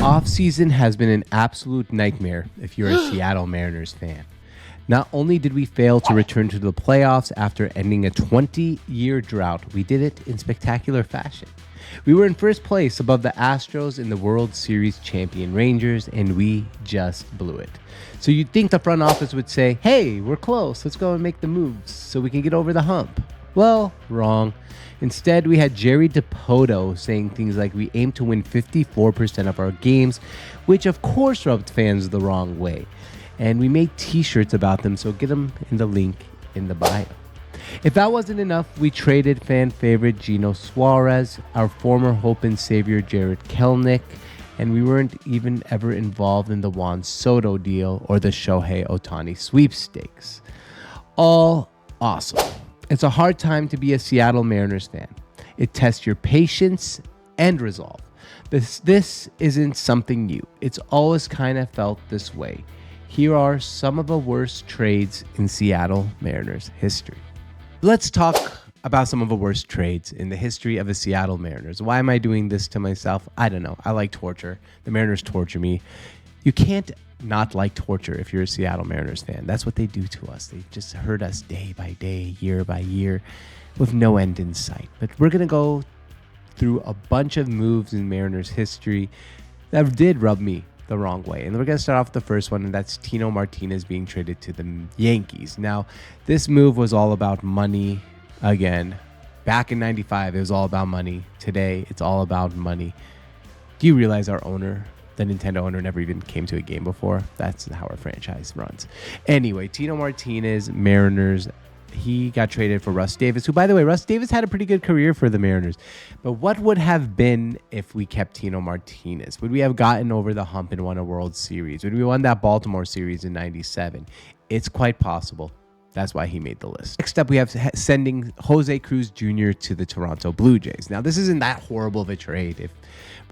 offseason has been an absolute nightmare if you're a Seattle Mariners fan. Not only did we fail to return to the playoffs after ending a 20-year drought, we did it in spectacular fashion. We were in first place above the Astros and the World Series champion Rangers, and we just blew it. So you'd think the front office would say, hey, we're close, let's go and make the moves so we can get over the hump. Well, wrong. Instead, we had Jerry DiPoto saying things like we aim to win 54% of our games, which of course rubbed fans the wrong way. And we made t-shirts about them, so get them in the link in the bio. If that wasn't enough, we traded fan favorite Gino Suarez, our former hope and savior Jared Kelenic, and we weren't even ever involved in the Juan Soto deal or the Shohei Ohtani sweepstakes. All awesome. It's a hard time to be a Seattle Mariners fan. It tests your patience and resolve. This isn't something new. It's always kind of felt this way. Here are some of the worst trades in Seattle Mariners history. Let's talk about some of the worst trades in the history of the Seattle Mariners. Why am I doing this to myself? I don't know. I like torture. The Mariners torture me. You can't not like torture if you're a Seattle Mariners fan. That's what they do to us. They just hurt us day by day, year by year, with no end in sight. But we're going to go through a bunch of moves in Mariners history that did rub me the wrong way. And we're going to start off with the first one, and that's Tino Martinez being traded to the Yankees. Now, this move was all about money again. Back in 95, it was all about money. Today, it's all about money. Do you realize our owner, the Nintendo owner, never even came to a game before? That's how our franchise runs. Anyway, Tino Martinez, Mariners. He got traded for Russ Davis, who, by the way, Russ Davis had a pretty good career for the Mariners. But what would have been if we kept Tino Martinez? Would we have gotten over the hump and won a World Series? Would we won that Baltimore series in 97? It's quite possible. That's why he made the list. Next up, we have sending Jose Cruz Jr. to the Toronto Blue Jays. Now, this isn't that horrible of a trade if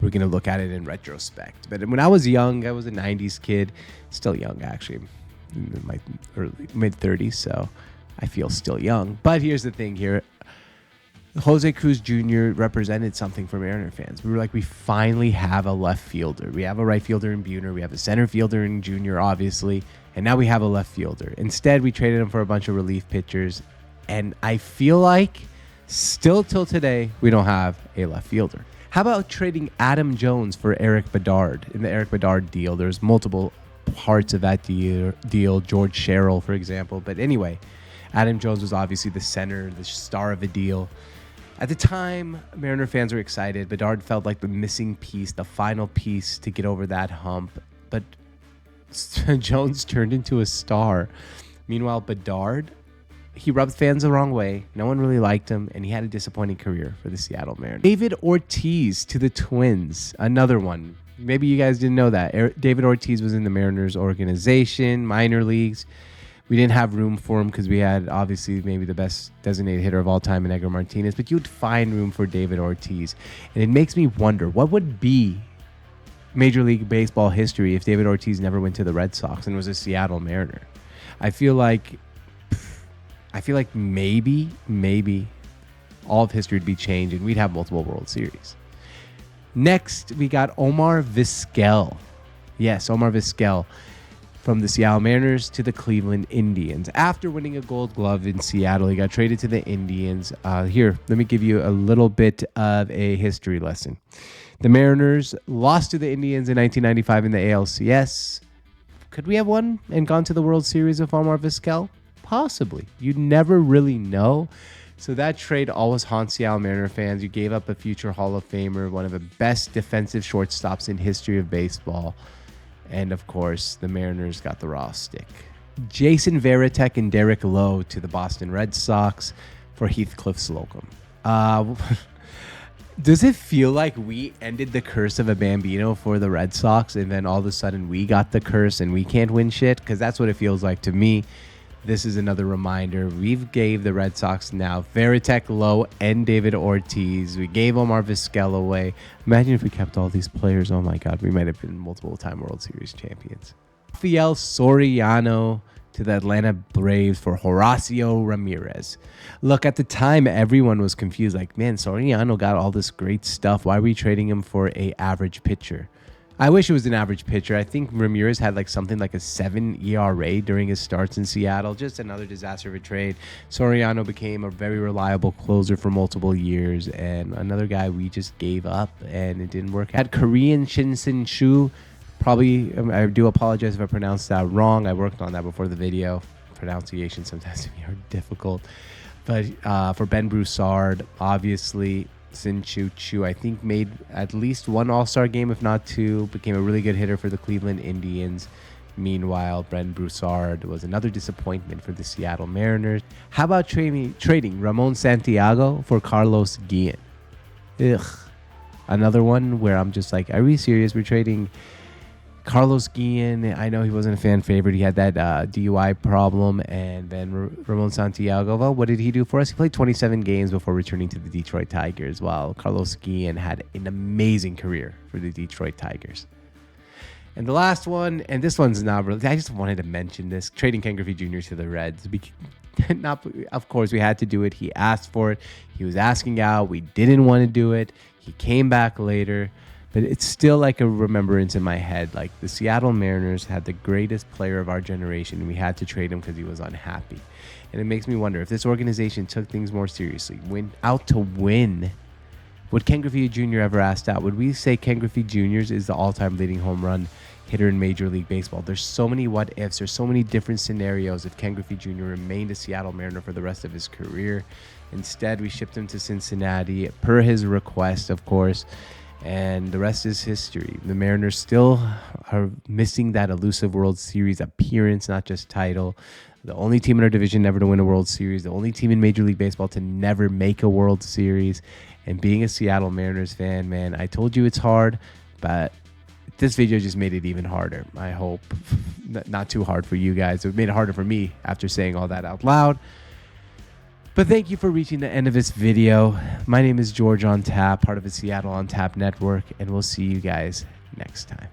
we're going to look at it in retrospect. But when I was young, I was a 90s kid. Still young, actually. In my mid-30s, so I feel still young. But here's the thing here. Jose Cruz Jr. represented something for Mariner fans. We were like, we finally have a left fielder. We have a right fielder in Buhner. We have a center fielder in Jr., obviously. And now we have a left fielder. Instead, we traded him for a bunch of relief pitchers. And I feel like still till today, we don't have a left fielder. How about trading Adam Jones for Eric Bedard? In the Eric Bedard deal, there's multiple parts of that deal. George Sherrill, for example. But anyway, Adam Jones was obviously the center, the star of the deal. At the time, Mariner fans were excited. Bedard felt like the missing piece, the final piece to get over that hump. But Jones turned into a star. Meanwhile, Bedard, he rubbed fans the wrong way. No one really liked him, and he had a disappointing career for the Seattle Mariners. David Ortiz to the Twins, another one. Maybe you guys didn't know that. David Ortiz was in the Mariners organization, minor leagues. We didn't have room for him because we had, obviously, maybe the best designated hitter of all time in Edgar Martinez, but you'd find room for David Ortiz. And it makes me wonder, what would be Major League Baseball history if David Ortiz never went to the Red Sox and was a Seattle Mariner? I feel like maybe all of history would be changed and we'd have multiple World Series. Next, we got Omar Vizquel. Yes, Omar Vizquel. From the Seattle Mariners to the Cleveland Indians. After winning a Gold Glove in Seattle, he got traded to the Indians. Here, let me give you a little bit of a history lesson. The Mariners lost to the Indians in 1995 in the ALCS. Could we have won and gone to the World Series with Omar Vizquel? Possibly. You'd never really know. So that trade always haunts Seattle Mariner fans. You gave up a future Hall of Famer, one of the best defensive shortstops in history of baseball. And, of course, the Mariners got the raw stick. Jason Varitek and Derek Lowe to the Boston Red Sox for Heathcliff Slocum. Does it feel like we ended the curse of a Bambino for the Red Sox and then all of a sudden we got the curse and we can't win shit? Because that's what it feels like to me. This is another reminder. We've gave the Red Sox now Varitek, Lowe, and David Ortiz. We gave Omar Vizquel away. Imagine if we kept all these players. Oh, my God. We might have been multiple-time World Series champions. Rafael Soriano to the Atlanta Braves for Horacio Ramirez. Look, at the time, everyone was confused. Like, man, Soriano got all this great stuff. Why are we trading him for an average pitcher? I wish it was an average pitcher. I think Ramirez had like something like a 7 ERA during his starts in Seattle. Just another disaster of a trade. Soriano became a very reliable closer for multiple years, and another guy we just gave up, and it didn't work. Had Korean Shinsen Shu. Probably, I do apologize if I pronounced that wrong. I worked on that before the video. Pronunciation sometimes can be difficult. But for Ben Broussard, obviously, Sin Chu, I think, made at least one All-Star game, if not two, became a really good hitter for the Cleveland Indians. Meanwhile, Ben Broussard was another disappointment for the Seattle Mariners. How about trading Ramon Santiago for Carlos Guillen? Ugh. Another one where I'm just like, are we serious? We're trading Carlos Guillen. I know he wasn't a fan favorite. He had that DUI problem. And then Ramon Santiago, well, what did he do for us? He played 27 games before returning to the Detroit Tigers, while Carlos Guillen had an amazing career for the Detroit Tigers. And the last one, and this one's not really, I just wanted to mention this, trading Ken Griffey Jr. to the Reds. Of course, we had to do it. He asked for it. He was asking out. We didn't want to do it. He came back later. But it's still like a remembrance in my head. Like, the Seattle Mariners had the greatest player of our generation, and we had to trade him because he was unhappy. And it makes me wonder, if this organization took things more seriously, went out to win, would Ken Griffey Jr. ever asked out? Would we say Ken Griffey Jr. is the all-time leading home run hitter in Major League Baseball? There's so many what-ifs. There's so many different scenarios if Ken Griffey Jr. remained a Seattle Mariner for the rest of his career. Instead, we shipped him to Cincinnati, per his request, of course. And the rest is history. The Mariners still are missing that elusive World Series appearance, not just title. The only team in our division never to win a World Series. The only team in Major League Baseball to never make a World Series. And being a Seattle Mariners fan, man, I told you it's hard, but this video just made it even harder. I hope not too hard for you guys. It made it harder for me after saying all that out loud. But thank you for reaching the end of this video. My name is George on Tap, part of the Seattle on Tap network, and we'll see you guys next time.